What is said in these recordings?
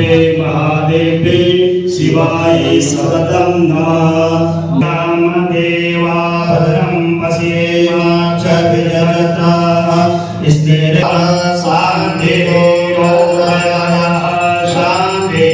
महादेवे शिवाय सततं नमः। नामदेवा भद्रं पश्येम क्षभिर्यजत्रा स्थिरः शान्तिरोधयः शान्ति।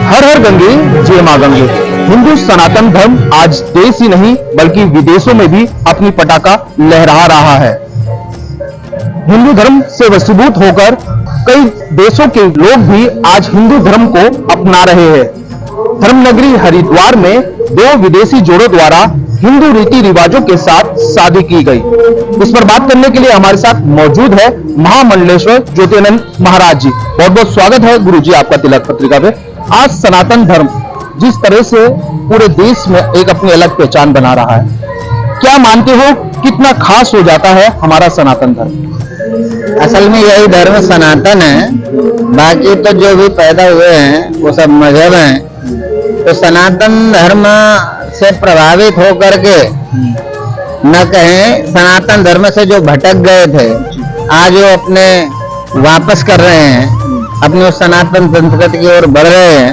हर हर गंगे जय मां गंगे। हिंदू सनातन धर्म आज देश ही नहीं बल्कि विदेशों में भी अपनी पताका लहरा रहा है। हिंदू धर्म से वशीभूत होकर कई देशों के लोग भी आज हिंदू धर्म को अपना रहे हैं। धर्मनगरी हरिद्वार में 2 विदेशी जोड़ों द्वारा हिंदू रीति रिवाजों के साथ शादी की गई। इस पर बात करने के लिए हमारे साथ मौजूद है महामंडलेश्वर ज्योतिर्नंद महाराज जी। बहुत बहुत स्वागत है गुरु जी आपका तिलक पत्रिका पे। आज सनातन धर्म जिस तरह से पूरे देश में एक अपनी अलग पहचान बना रहा है, क्या मानते हो कितना खास हो जाता है हमारा सनातन धर्म? असल में यही धर्म सनातन है, बाकी तो जो भी पैदा हुए हैं वो सब मजहब हैं। तो सनातन धर्म से प्रभावित होकर के न कहें, सनातन धर्म से जो भटक गए थे आज वो अपने वापस कर रहे हैं, अपने उस सनातन संस्कृति की ओर बढ़ रहे हैं।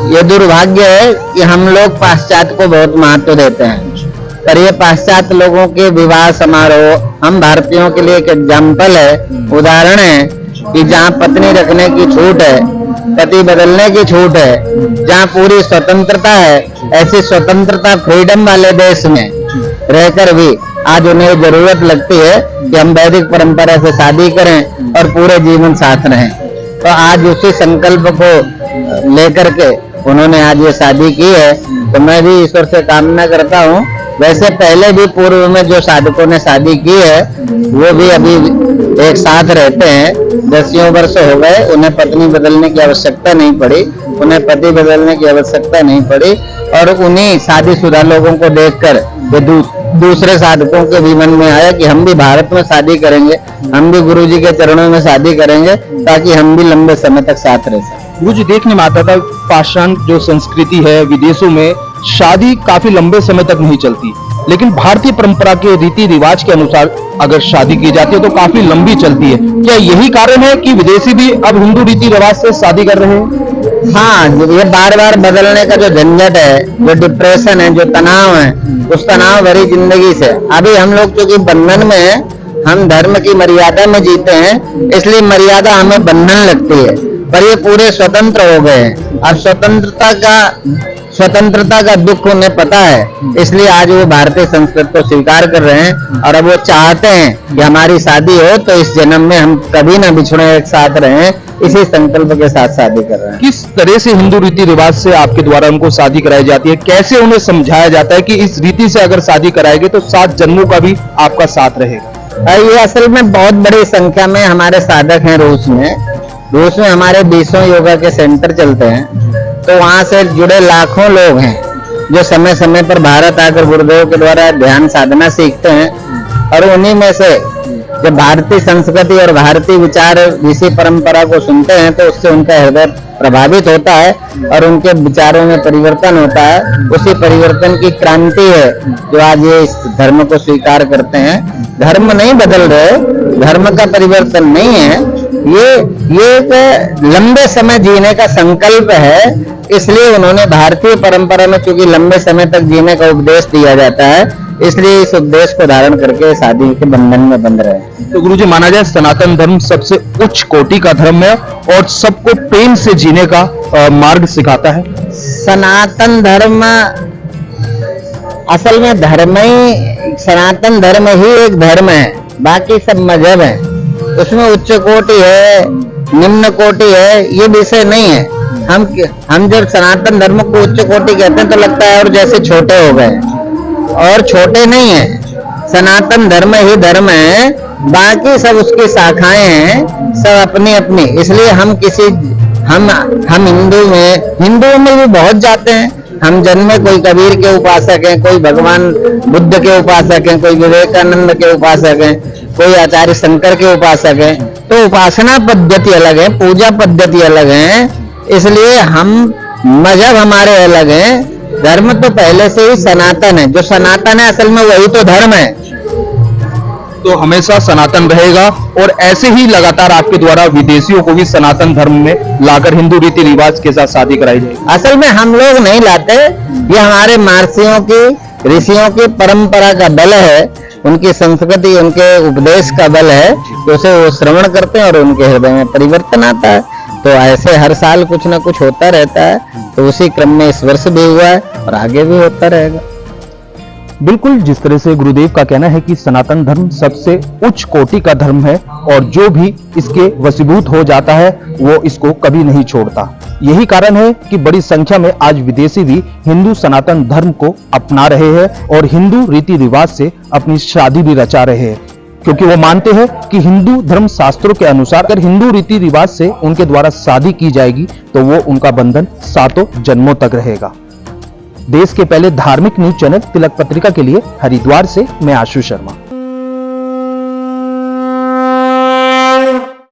ये दुर्भाग्य है कि हम लोग पाश्चात्य को बहुत महत्व देते हैं, पर ये पाश्चात्य लोगों के विवाह समारोह हम भारतीयों के लिए एक एग्जाम्पल है, उदाहरण है कि जहाँ पत्नी रखने की छूट है, पति बदलने की छूट है, जहाँ पूरी स्वतंत्रता है, ऐसी स्वतंत्रता फ्रीडम वाले देश में रहकर भी आज उन्हें जरूरत लगती है कि हम वैदिक परंपरा से शादी करें और पूरे जीवन साथ रहें। तो आज उसी संकल्प को लेकर के उन्होंने आज ये शादी की है। तो मैं भी ईश्वर से कामना करता हूँ, वैसे पहले भी पूर्व में जो साधकों ने शादी की है वो भी अभी एक साथ रहते हैं। 10 वर्ष हो गए, उन्हें पत्नी बदलने की आवश्यकता नहीं पड़ी, उन्हें पति बदलने की आवश्यकता नहीं पड़ी। और उन्हीं शादीशुदा लोगों को देखकर ये दूसरे साधकों के भी मन में आया कि हम भी भारत में शादी करेंगे, हम भी गुरु जी के चरणों में शादी करेंगे, ताकि हम भी लंबे समय तक साथ रह सकें। गुरु जी देखने में आता था पाषाण जो संस्कृति है, विदेशों में शादी काफी लंबे समय तक नहीं चलती, लेकिन भारतीय परंपरा के रीति रिवाज के अनुसार अगर शादी की जाती है तो काफी लंबी चलती है। क्या यही कारण है कि विदेशी भी अब हिंदू रीति रिवाज से शादी कर रहे हैं? हाँ, ये बार बार बदलने का जो झंझट है, जो डिप्रेशन है, जो तनाव है, उस तनाव भरी जिंदगी से अभी हम लोग क्योंकि बंधन में है, हम धर्म की मर्यादा में जीते हैं, इसलिए मर्यादा हमें बंधन लगती है। पर ये पूरे स्वतंत्र हो गए हैं। अब स्वतंत्रता का दुख उन्हें पता है, इसलिए आज वो भारतीय संस्कृति को स्वीकार कर रहे हैं। और अब वो चाहते हैं कि हमारी शादी हो तो इस जन्म में हम कभी ना बिछड़े, एक साथ रहें, इसी संकल्प के साथ शादी कर रहे हैं। किस तरह से हिंदू रीति रिवाज से आपके द्वारा उनको शादी कराई जाती है? कैसे उन्हें समझाया जाता है कि इस रीति से अगर शादी कराएंगे तो 7 जन्मों का भी आपका साथ रहेगा? ये असल में बहुत बड़ी संख्या में हमारे साधक हैं रूस में हमारे 20 योगा के सेंटर चलते हैं। तो वहां से जुड़े लाखों लोग हैं जो समय समय पर भारत आकर गुरुदेव के द्वारा ध्यान साधना सीखते हैं। और उन्हीं में से जब भारतीय संस्कृति और भारतीय विचार ऋषि परंपरा को सुनते हैं तो उससे उनका हृदय प्रभावित होता है और उनके विचारों में परिवर्तन होता है। उसी परिवर्तन की क्रांति है जो आज ये इस धर्म को स्वीकार करते हैं। धर्म नहीं बदल रहे, धर्म का परिवर्तन नहीं है, ये एक लंबे समय जीने का संकल्प है। इसलिए उन्होंने भारतीय परंपरा में क्योंकि लंबे समय तक जीने का उपदेश दिया जाता है, इसलिए इस उपदेश को धारण करके शादी के बंधन में बंध रहे हैं। तो गुरुजी माना जाए सनातन धर्म सबसे उच्च कोटि का धर्म है और सबको प्रेम से जीने का मार्ग सिखाता है। सनातन धर्म असल में सनातन धर्म ही एक धर्म है, बाकी सब मजहब है। उसमें उच्च कोटि है, निम्न कोटि है, ये विषय नहीं है। हम जब सनातन धर्म को उच्च कोटि कहते हैं तो लगता है और जैसे छोटे हो गए, और छोटे नहीं है। सनातन धर्म ही धर्म है, बाकी सब उसकी शाखाएं हैं, सब अपनी अपनी। इसलिए हम हिंदुओं में भी बहुत जाते हैं। हम जन्मे कोई कबीर के उपासक हैं, कोई भगवान बुद्ध के उपासक हैं, कोई विवेकानंद के उपासक हैं, कोई आचार्य शंकर के उपासक हैं। तो उपासना पद्धति अलग है, पूजा पद्धति अलग है, इसलिए हम मजहब हमारे अलग हैं। धर्म तो पहले से ही सनातन है, जो सनातन है असल में वही तो धर्म है। तो हमेशा सनातन रहेगा और ऐसे ही लगातार आपके द्वारा विदेशियों को भी सनातन धर्म में लाकर हिंदू रीति रिवाज के साथ शादी कराई जाएगी। असल में हम लोग नहीं लाते, ये हमारे महर्षियों की ऋषियों की परंपरा का बल है, उनकी संस्कृति उनके उपदेश का बल है, तो उसे वो श्रवण करते हैं और उनके हृदय में परिवर्तन आता है। तो ऐसे हर साल कुछ ना कुछ होता रहता है, तो उसी क्रम में इस वर्ष भी हुआ है और आगे भी होता रहेगा। बिल्कुल, जिस तरह से गुरुदेव का कहना है कि सनातन धर्म सबसे उच्च कोटि का धर्म है और जो भी इसके वशीभूत हो जाता है वो इसको कभी नहीं छोड़ता। यही कारण है कि बड़ी संख्या में आज विदेशी भी हिंदू सनातन धर्म को अपना रहे हैं और हिंदू रीति रिवाज से अपनी शादी भी रचा रहे हैं, क्योंकि वो मानते हैं कि हिंदू धर्म शास्त्रों के अनुसार अगर हिंदू रीति रिवाज से उनके द्वारा शादी की जाएगी तो वो उनका बंधन सातों जन्मों तक रहेगा। देश के पहले धार्मिक न्यूज चैनल तिलक पत्रिका के लिए हरिद्वार से मैं आशु शर्मा।